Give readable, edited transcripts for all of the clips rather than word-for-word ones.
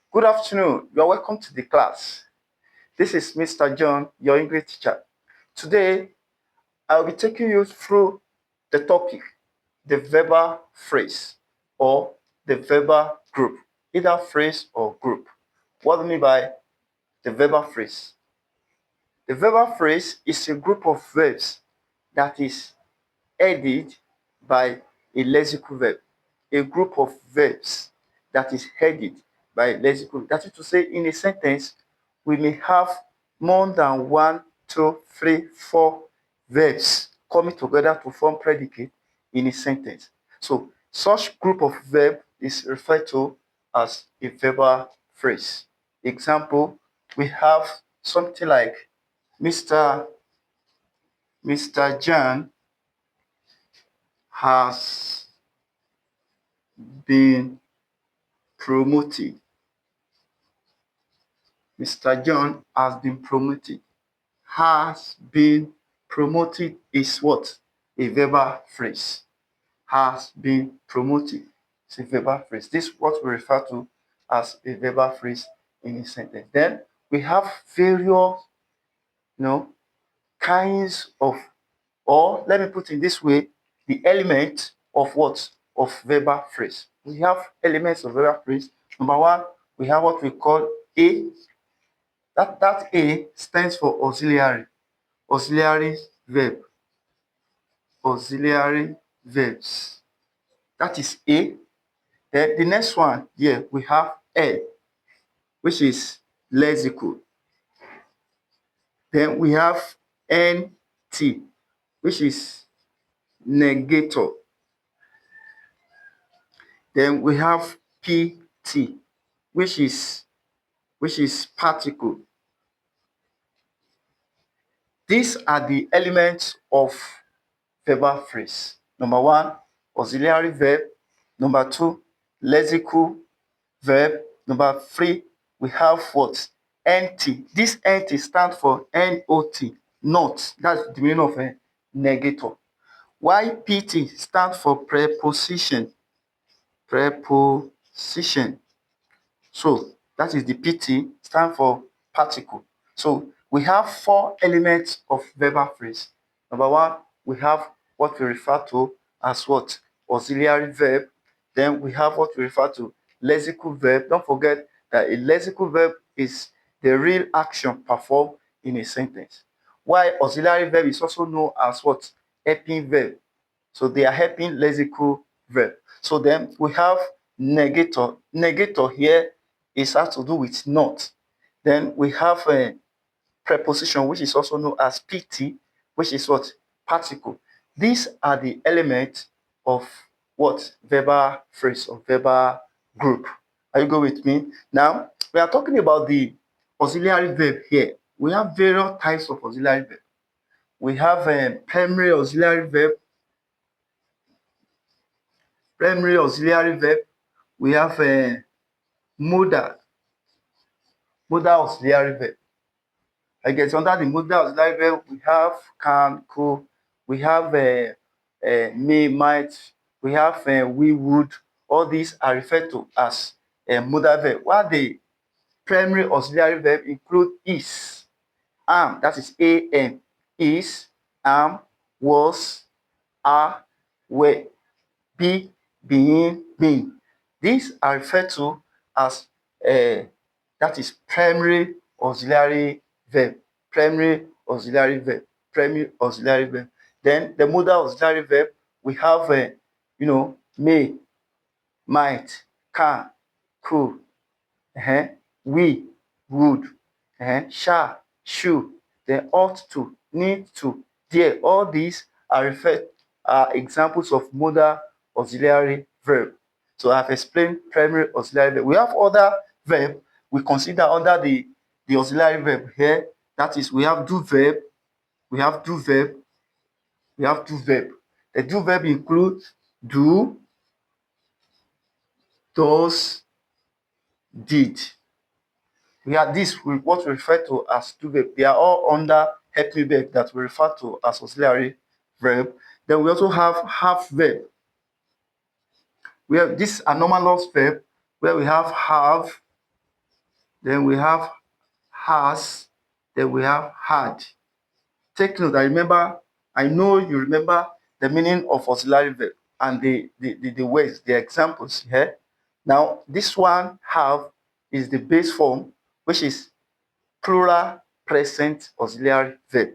Good afternoon. You are welcome to the class. This is Mr. John, your English teacher. Today, I will be taking you through the topic, the verbal phrase or the verbal group, either phrase or group. What do I mean by the verbal phrase? The verbal phrase is a group of verbs that is headed by a lexical verb. A group of verbs that is headed by a lexical verb. That is to say, in a sentence, we may have more than one, two, three, four verbs coming together to form predicate in a sentence. So, such group of verb is referred to as a verbal phrase. Example, we have something like Mr. Mr. John has been promoted. Mr. John has been promoted. Has been promoted is what? A verbal phrase. Has been promoted. It's a verbal phrase. This is what we refer to as a verbal phrase in a sentence. Then we have various, kinds of, or let me put it this way, the element of what? Of verbal phrase. We have elements of verbal phrase. Number one, we have what we call A. That A stands for auxiliary verb, auxiliary verbs. That is A. Then the next one here we have L, which is lexical. Then we have NT, which is negator. Then we have PT, which is particle. These are the elements of verbal phrase. Number one, auxiliary verb. Number two, lexical verb. Number three, we have what? NT. This NT stands for NOT, not. That's the meaning of a negator. While PT stands for preposition. Preposition. So that is the PT, stand for particle. So we have four elements of verbal phrase. Number one, we have what we refer to as what? Auxiliary verb. Then we have what we refer to lexical verb. Don't forget that a lexical verb is the real action performed in a sentence. While auxiliary verb is also known as what? Helping verb. So they are helping lexical verb. So then we have negator. Negator here is has to do with not. Then we have a preposition, which is also known as PT, which is what? Particle. These are the elements of what? Verbal phrase or verbal group. Are you go with me? Now, we are talking about the auxiliary verb here. We have various types of auxiliary verb. We have a primary auxiliary verb. Primary auxiliary verb. We have a modal auxiliary verb. I guess under the modal auxiliary verb, we have can, could, we have may, might, we have we would. All these are referred to as modal verb. While the primary auxiliary verb include is, am, that is am, is, am, was, are, were, be, being, being. These are referred to as that is primary auxiliary verb. Primary auxiliary verb. Primary auxiliary verb. Then the modal auxiliary verb, we have may, might, can, could, we, would, shall, should, then ought to, need to, dare. All these are examples of modal auxiliary verb. So I've explained primary auxiliary verb. We have other verb we consider under the auxiliary verb here. That is, we have do verb, we have do verb, we have do verb. The do verb includes do, does, did. We have this with what we refer to as do verb. They are all under helping verb that we refer to as auxiliary verb. Then we also have verb. We have this anomalous verb where we have, then we have has, then we have had. Take note, I know you remember the meaning of auxiliary verb and the words, the examples here. Now, this one have is the base form, which is plural present auxiliary verb.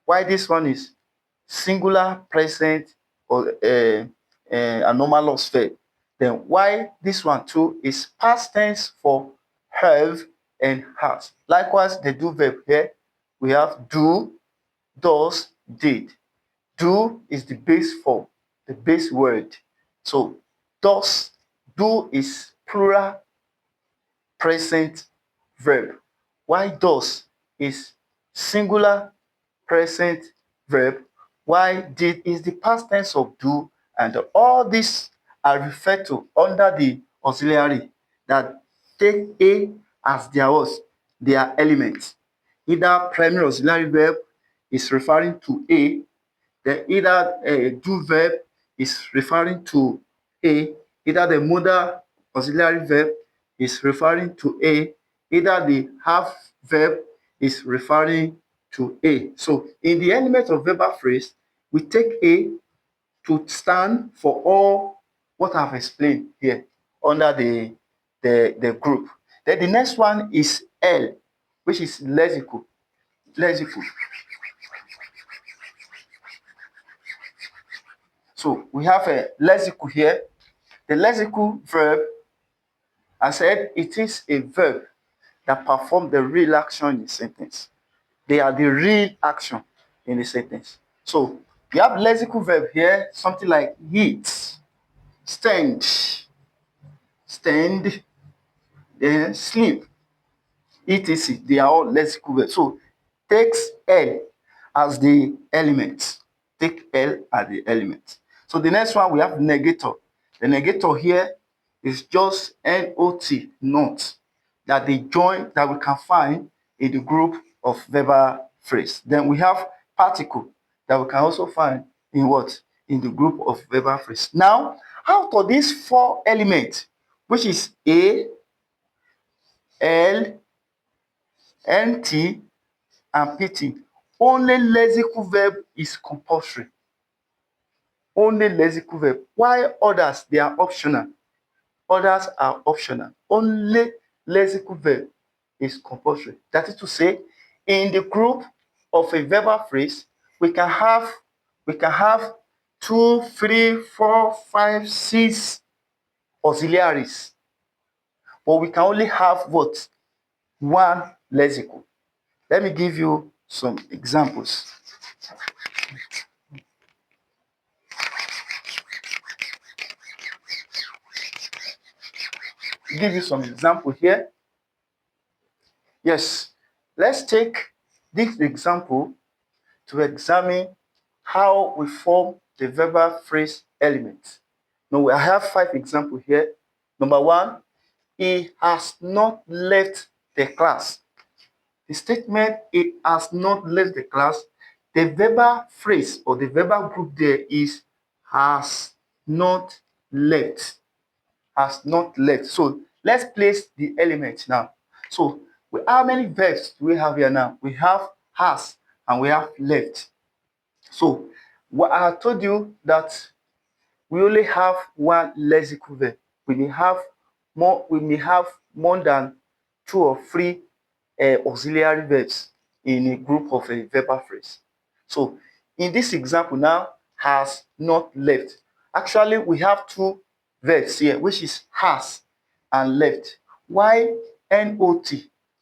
Why this one is singular present or anomalous verb. Then why this one too is past tense for have and has. Likewise, the do verb here, we have do, does, did. Do is the base form, the base word. So does, do is plural present verb. Why does is singular present verb. Why did is the past tense of do, and all these are referred to under the auxiliary that take A as their what? Their element. Either primary auxiliary verb is referring to A, then either a do verb is referring to A, either the modal auxiliary verb is referring to A, either the have verb is referring to A. So in the element of verbal phrase, we take A to stand for all what I've explained here under the group. Then the next one is L, which is lexical. Lexical. So we have a lexical here. The lexical verb, I said, it is a verb that performs the real action in the sentence. They are the real action in the sentence. So we have lexical verb here, something like eat, stand, then sleep, etc. They are all lexical verbs. So takes L as the element. Take L as the element. So the next one we have negator. The negator here is just not, not, that they join that we can find in the group of verbal phrase. Then we have particle that we can also find in what? In the group of verbal phrase. Now, out of these four elements, which is A, L, NT, and PT, only lexical verb is compulsory. Only lexical verb. While others, they are optional. Others are optional. Only lexical verb is compulsory. That is to say, in the group of a verbal phrase, we can have 2, 3, 4, 5, 6 auxiliaries, but we can only have what? One lexical. Let me give you some examples. Give you some example here. Yes, let's take this example to examine how we form the verbal phrase element. Now, I have 5 examples here. Number 1, he has not left the class. The statement, he has not left the class, the verbal phrase or the verbal group there is has not left. Has not left. So let's place the element now. So how many verbs do we have here now? We have has and we have left. So what I told you that we only have one lexical verb. We may have more than 2 or 3 auxiliary verbs in a group of a verbal phrase. So in this example now, has not left. Actually, we have 2 verbs here, which is has and left. Why not?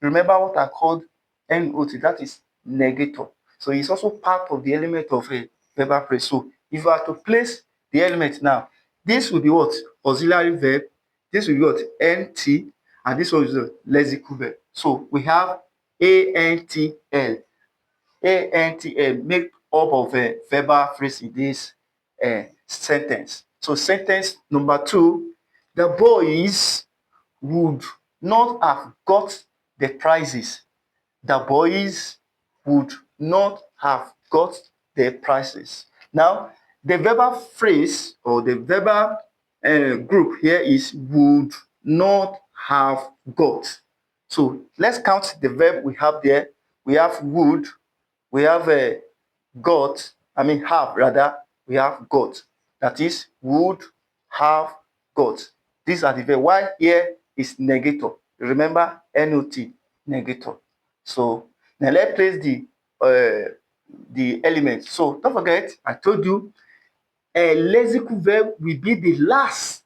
Remember what I called not, that is negator. So it's also part of the element of a verbal phrase. So if you are to place the element now, this will be what? Auxiliary verb. This will be what? Nt, and this one is the lexical verb. So we have antl. Antl make up of a verbal phrase in this sentence. So sentence number 2, the boys would not have got the prizes. The boys would not have got the prizes. Now, the verbal phrase or the verbal group here is would not have got. So let's count the verb we have there. We have would, we have got, have rather, we have got. That is would, have, got. These are the verb. Why here is negator. Remember not, negator. So now let's place the elements. So don't forget, I told you a lexical verb will be the last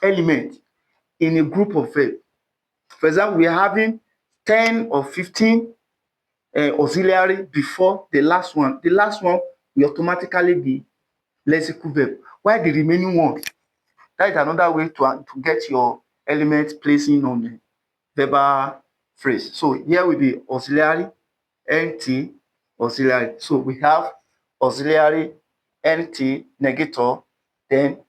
element in a group of verbs. For example, we are having 10 or 15 auxiliary before the last one. The last one will automatically be lexical verb. While the remaining one, that is another way to get your element placing on the verbal phrase. So here will be auxiliary, NT, auxiliary. So we have auxiliary, NT, negator, then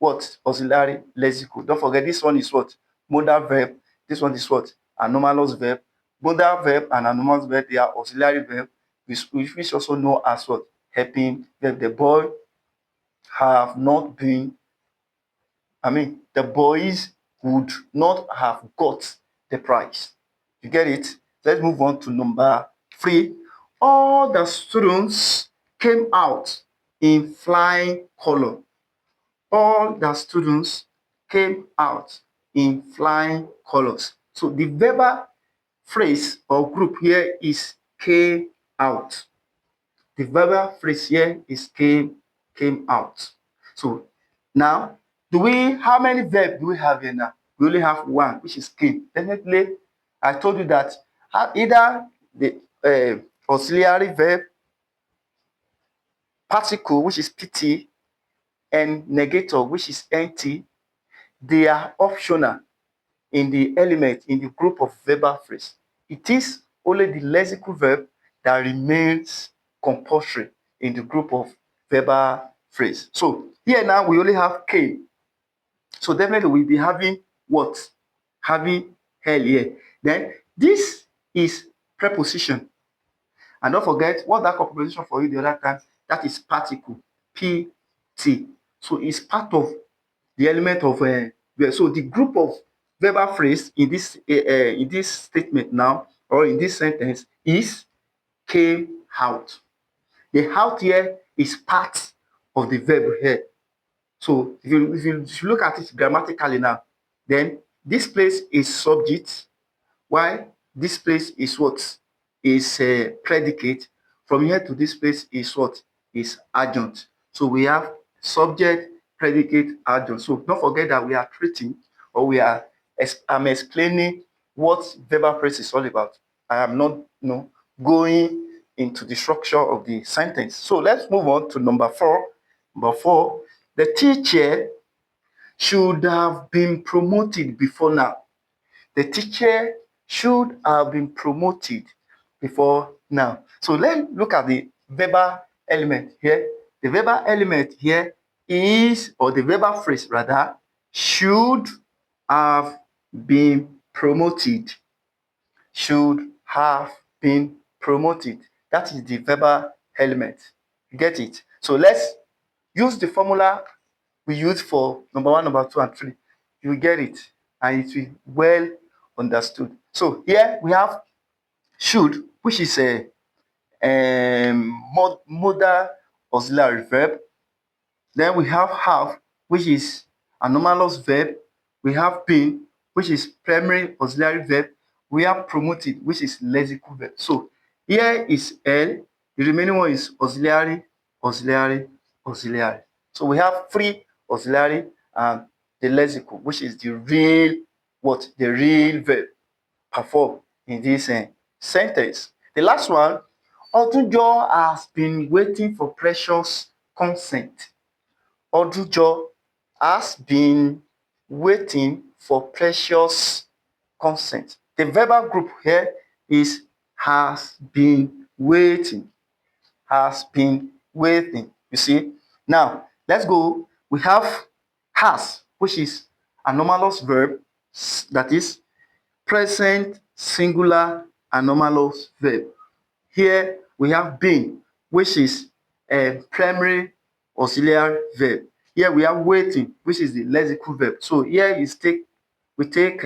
what? Auxiliary, lexical. Don't forget this one is what? Modal verb. This one is what? Anomalous verb. Modal verb and anomalous verb, they are auxiliary verb, which also know as what? Helping verb. The boy have not been, the boys would not have got the prize. You get it? Let's move on to number 3. All the students came out in flying color. All the students came out in flying colors. So the verbal phrase or group here is came out. The verbal phrase here is came out. So now, how many verbs do we have here now? We only have one, which is came. Definitely, I told you that either the auxiliary verb, particle, which is pt, and negator, which is nt, they are optional in the element in the group of verbal phrase. It is only the lexical verb that remains compulsory in the group of verbal phrase. So here now we only have came. So definitely we'll be having what? Having hell here. Then this is preposition. And don't forget what that preposition for you the other time, that is particle, pt. So it's part of the element of so the group of verbal phrase in this statement now, or in this sentence, is came out. The out here is part of the verb here. So if you look at it grammatically now, then this place is subject, while this place is what? Is predicate. From here to this place is what? Is adjunct. So we have subject, predicate, adjunct. So don't forget that we are treating, or I'm explaining what verbal phrase is all about. I am not going into the structure of the sentence. So let's move on to number 4. Number 4, the teacher should have been promoted before now. The teacher should have been promoted before now. So let's look at the verbal element here. The verbal element here is, or the verbal phrase rather, should have been promoted. Should have been promoted. That is the verbal element. You get it? So let's use the formula we use for number 1, number 2, and 3. You will get it, and it will be well understood. So here we have should, which is a modal auxiliary verb. Then we have, which is anomalous verb. We have been, which is primary auxiliary verb. We have promoted, which is lexical verb. So here is L. The remaining one is auxiliary, auxiliary, auxiliary. So we have 3 auxiliary and the lexical, which is the real what? The real verb performed in this sentence. The last one, Odunjo has been waiting for Precious consent. Odunjo has been waiting for Precious consent. The verbal group here is has been waiting. Has been waiting. You see? Now, let's go. We have has, which is anomalous verb, that is present singular anomalous verb. Here we have been, which is a primary auxiliary verb. Here we have waiting, which is the lexical verb. So here we take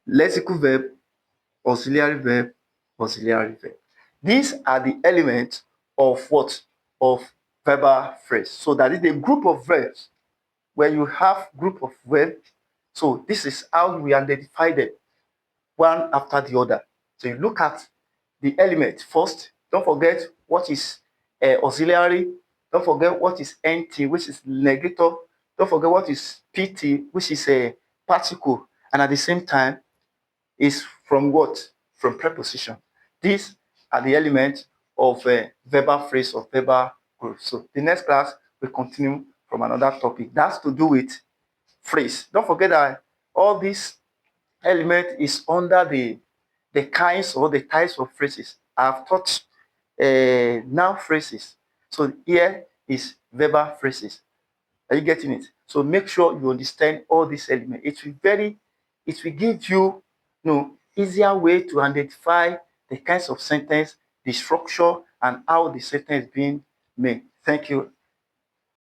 lexical verb, auxiliary verb, auxiliary verb. These are the elements of what? Of verbal phrase. So that is a group of verbs. When you have group of verbs, so this is how we identify them, one after the other. So you look at the element first. Don't forget what is auxiliary. Don't forget what is NT, which is negator. Don't forget what is PT, which is a particle. And at the same time, is from what? From preposition. These are the elements of a verbal phrase or verbal group. So the next class will continue from another topic. That's to do with phrase. Don't forget that all these element is under the kinds or the types of phrases. I've taught noun phrases. So here is verbal phrases. Are you getting it? So make sure you understand all these elements. It will give you, easier way to identify the kinds of sentence, the structure, and how the sentence is being made. Thank you.